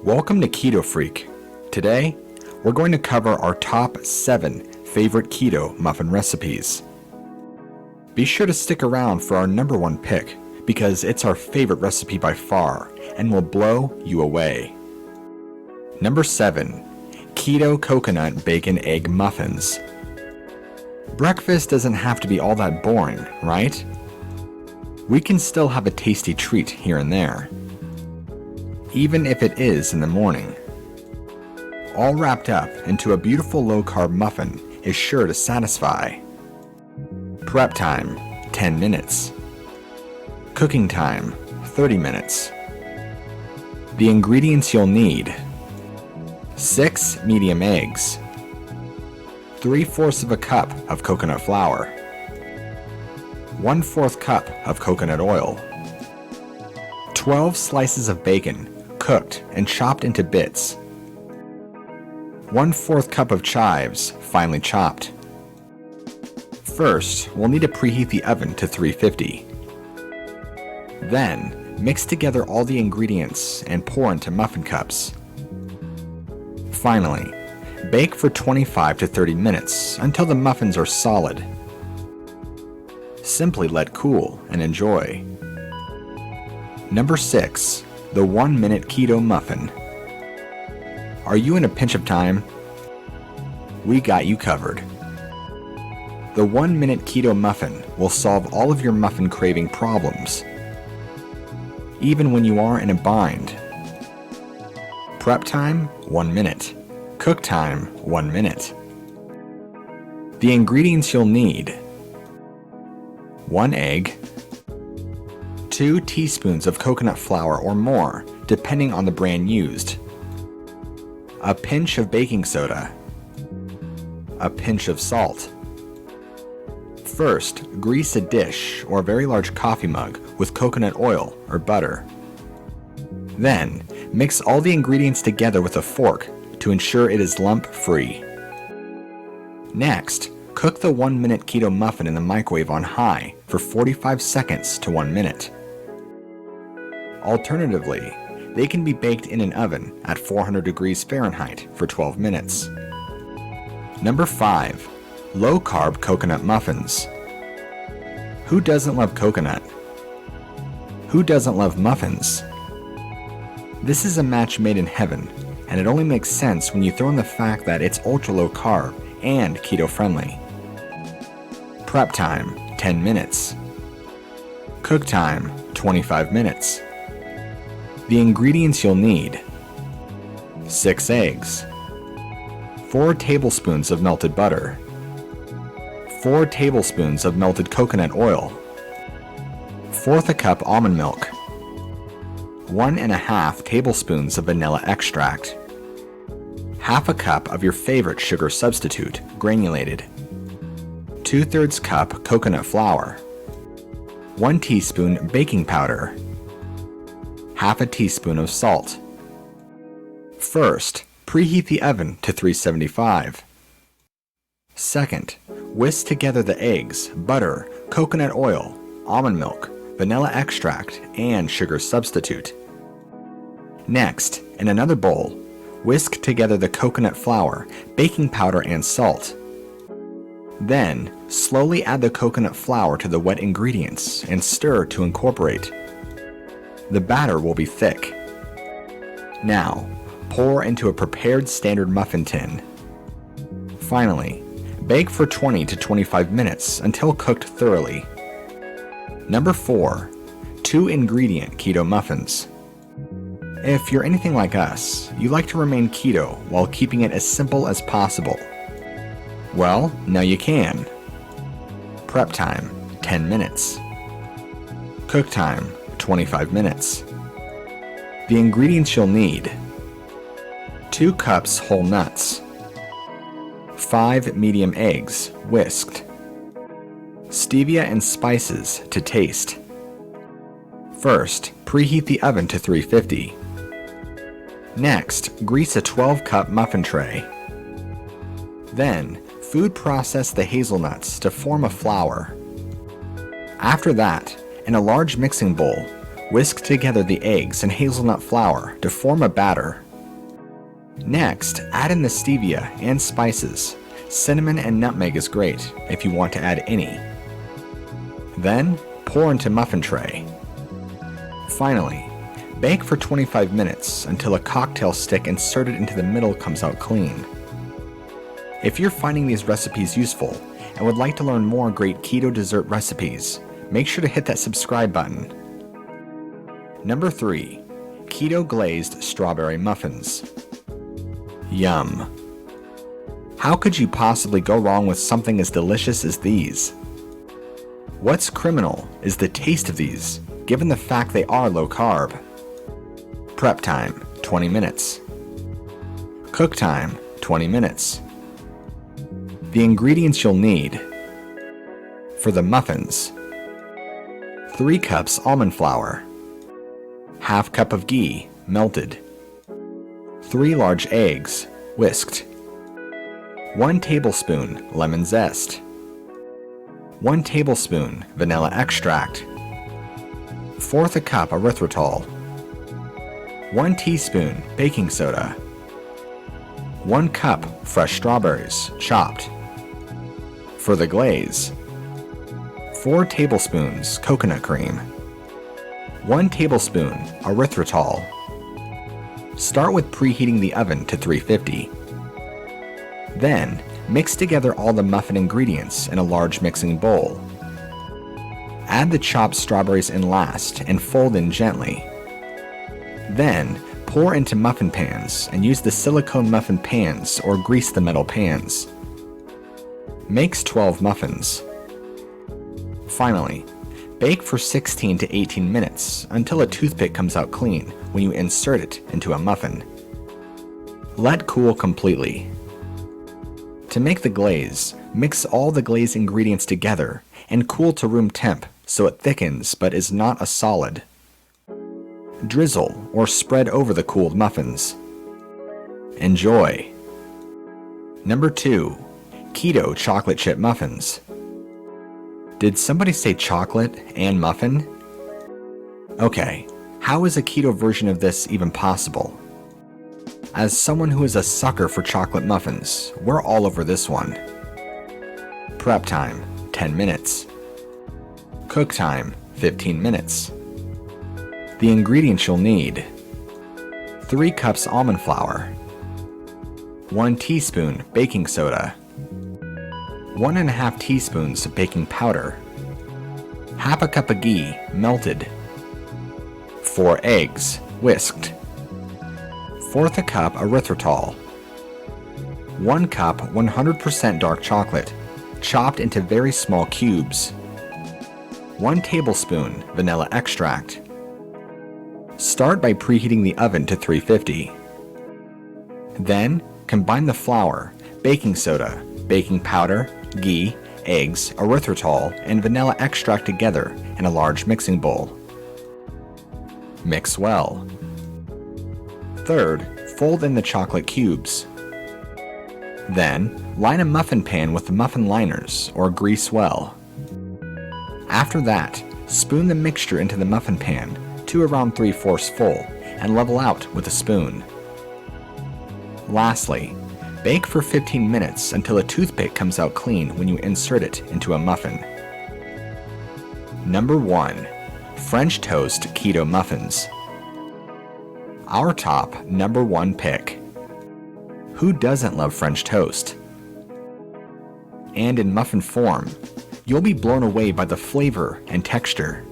Welcome to Keto Freak. Today, we're going to cover our top 7 favorite keto muffin recipes. Be sure to stick around for our number 1 pick because it's our favorite recipe by far and will blow you away. Number 7. Keto Coconut Bacon Egg Muffins. Breakfast doesn't have to be all that boring, right? We can still have a tasty treat here and there, even if it is in the morning. All wrapped up into a beautiful low-carb muffin is sure to satisfy. Prep time, 10 minutes. Cooking time, 30 minutes. The ingredients you'll need: 6 medium eggs, 3/4 of a cup of coconut flour, 1/4 cup of coconut oil, 12 slices of bacon, cooked and chopped into bits, 1/4 cup of chives, finely chopped. First, we'll need to preheat the oven to 350. Then, mix together all the ingredients and pour into muffin cups. Finally, bake for 25 to 30 minutes until the muffins are solid. Simply let cool and enjoy. Number 6. The 1-minute keto muffin. Are you in a pinch of time? We got you covered. The 1-minute keto muffin will solve all of your muffin craving problems, even when you are in a bind. Prep time, 1 minute. Cook time, 1 minute. The ingredients you'll need: 1 egg, 2 teaspoons of coconut flour or more, depending on the brand used, a pinch of baking soda, a pinch of salt. First, grease a dish or very large coffee mug with coconut oil or butter. Then, mix all the ingredients together with a fork to ensure it is lump-free. Next, cook the 1-minute keto muffin in the microwave on high for 45 seconds to 1 minute. Alternatively, they can be baked in an oven at 400 degrees Fahrenheit for 12 minutes. Number 5. Low-carb coconut muffins. Who doesn't love coconut? Who doesn't love muffins? This is a match made in heaven, and it only makes sense when you throw in the fact that it's ultra-low carb and keto-friendly. Prep time, 10 minutes. Cook time, 25 minutes. The ingredients you'll need: 6 eggs, 4 tablespoons of melted butter, 4 tablespoons of melted coconut oil, 1/4 cup almond milk, 1.5 tablespoons of vanilla extract, 1/2 cup of your favorite sugar substitute, granulated, 2/3 cup coconut flour, 1 teaspoon baking powder, 1/2 teaspoon of salt. First, preheat the oven to 375. Second, whisk together the eggs, butter, coconut oil, almond milk, vanilla extract, and sugar substitute. Next, in another bowl, whisk together the coconut flour, baking powder, and salt. Then, slowly add the coconut flour to the wet ingredients and stir to incorporate. The batter will be thick. Now, pour into a prepared standard muffin tin. Finally, bake for 20 to 25 minutes until cooked thoroughly. Number 4. 2-ingredient keto muffins. If you're anything like us, you like to remain keto while keeping it as simple as possible. Well, now you can. Prep time, 10 minutes. Cook time, 25 minutes. The ingredients you'll need: 2 cups whole nuts, 5 medium eggs, whisked, stevia and spices to taste. First, preheat the oven to 350. Next, grease a 12-cup muffin tray. Then, food process the hazelnuts to form a flour. After that, in a large mixing bowl, whisk together the eggs and hazelnut flour to form a batter. Next, add in the stevia and spices. Cinnamon and nutmeg is great if you want to add any. Then, pour into muffin tray. Finally, bake for 25 minutes until a cocktail stick inserted into the middle comes out clean. If you're finding these recipes useful and would like to learn more great keto dessert recipes, make sure to hit that subscribe button. Number 3. Keto glazed strawberry muffins. Yum! How could you possibly go wrong with something as delicious as these? What's criminal is the taste of these, given the fact they are low carb. Prep time, 20 minutes. Cook time, 20 minutes. The ingredients you'll need. For the muffins: 3 cups almond flour, ½ cup of ghee, melted, 3 large eggs, whisked, 1 tablespoon lemon zest, 1 tablespoon vanilla extract, 1/4 cup erythritol, 1 teaspoon baking soda, 1 cup fresh strawberries, chopped. For the glaze: 4 tablespoons coconut cream, 1 tablespoon erythritol. Start with preheating the oven to 350. Then, mix together all the muffin ingredients in a large mixing bowl. Add the chopped strawberries in last and fold in gently. Then, pour into muffin pans and use the silicone muffin pans or grease the metal pans. Makes 12 muffins. Finally, bake for 16 to 18 minutes until a toothpick comes out clean when you insert it into a muffin. Let cool completely. To make the glaze, mix all the glaze ingredients together and cool to room temp so it thickens but is not a solid. Drizzle or spread over the cooled muffins. Enjoy! Number 2. Keto chocolate chip muffins. Did somebody say chocolate and muffin? Okay, how is a keto version of this even possible? As someone who is a sucker for chocolate muffins, we're all over this one. Prep time, 10 minutes. Cook time, 15 minutes. The ingredients you'll need: 3 cups almond flour, 1 teaspoon baking soda, 1½ teaspoons baking powder, ½ cup of ghee, melted, 4 eggs, whisked, 1/4 cup erythritol, 1 cup 100% dark chocolate, chopped into very small cubes, 1 tablespoon vanilla extract. Start by preheating the oven to 350. Then, combine the flour, baking soda, baking powder, ghee, eggs, erythritol, and vanilla extract together in a large mixing bowl. Mix well. Third, fold in the chocolate cubes. Then, line a muffin pan with muffin liners or grease well. After that, spoon the mixture into the muffin pan to around 3/4 full and level out with a spoon. Lastly, bake for 15 minutes until a toothpick comes out clean when you insert it into a muffin. Number 1. French Toast Keto Muffins. Our top number 1 pick. Who doesn't love French toast? And in muffin form, you'll be blown away by the flavor and texture.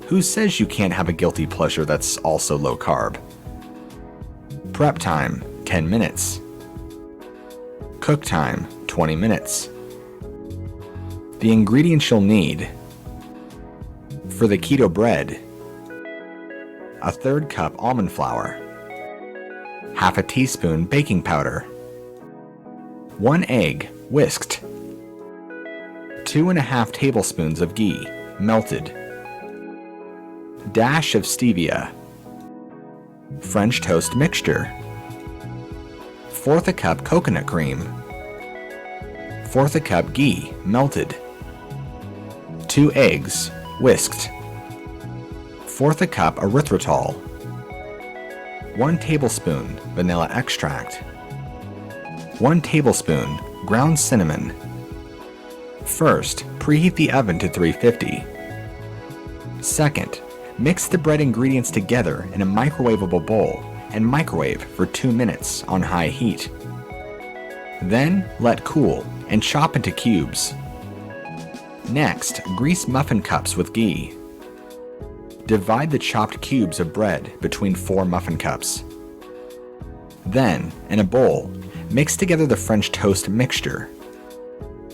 Who says you can't have a guilty pleasure that's also low carb? Prep time, 10 minutes. Cook time, 20 minutes. The ingredients you'll need: for the keto bread, 1/3 cup almond flour, ½ teaspoon baking powder, 1 egg, whisked, 2½ tablespoons of ghee, melted, dash of stevia, French toast mixture, 1/4 cup coconut cream, 1/4 cup ghee, melted, 2 eggs, whisked, 1/4 cup erythritol, 1 tablespoon vanilla extract, 1 tablespoon ground cinnamon. First, preheat the oven to 350. Second, mix the bread ingredients together in a microwavable bowl and microwave for 2 minutes on high heat. Then, let cool and chop into cubes. Next, grease muffin cups with ghee. Divide the chopped cubes of bread between 4 muffin cups. Then, in a bowl, mix together the French toast mixture.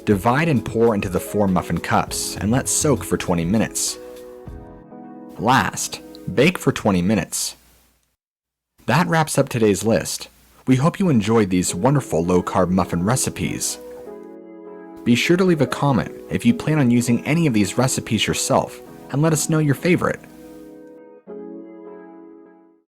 Divide and pour into the 4 muffin cups and let soak for 20 minutes. Last, bake for 20 minutes. That wraps up today's list. We hope you enjoyed these wonderful low-carb muffin recipes. Be sure to leave a comment if you plan on using any of these recipes yourself and let us know your favorite.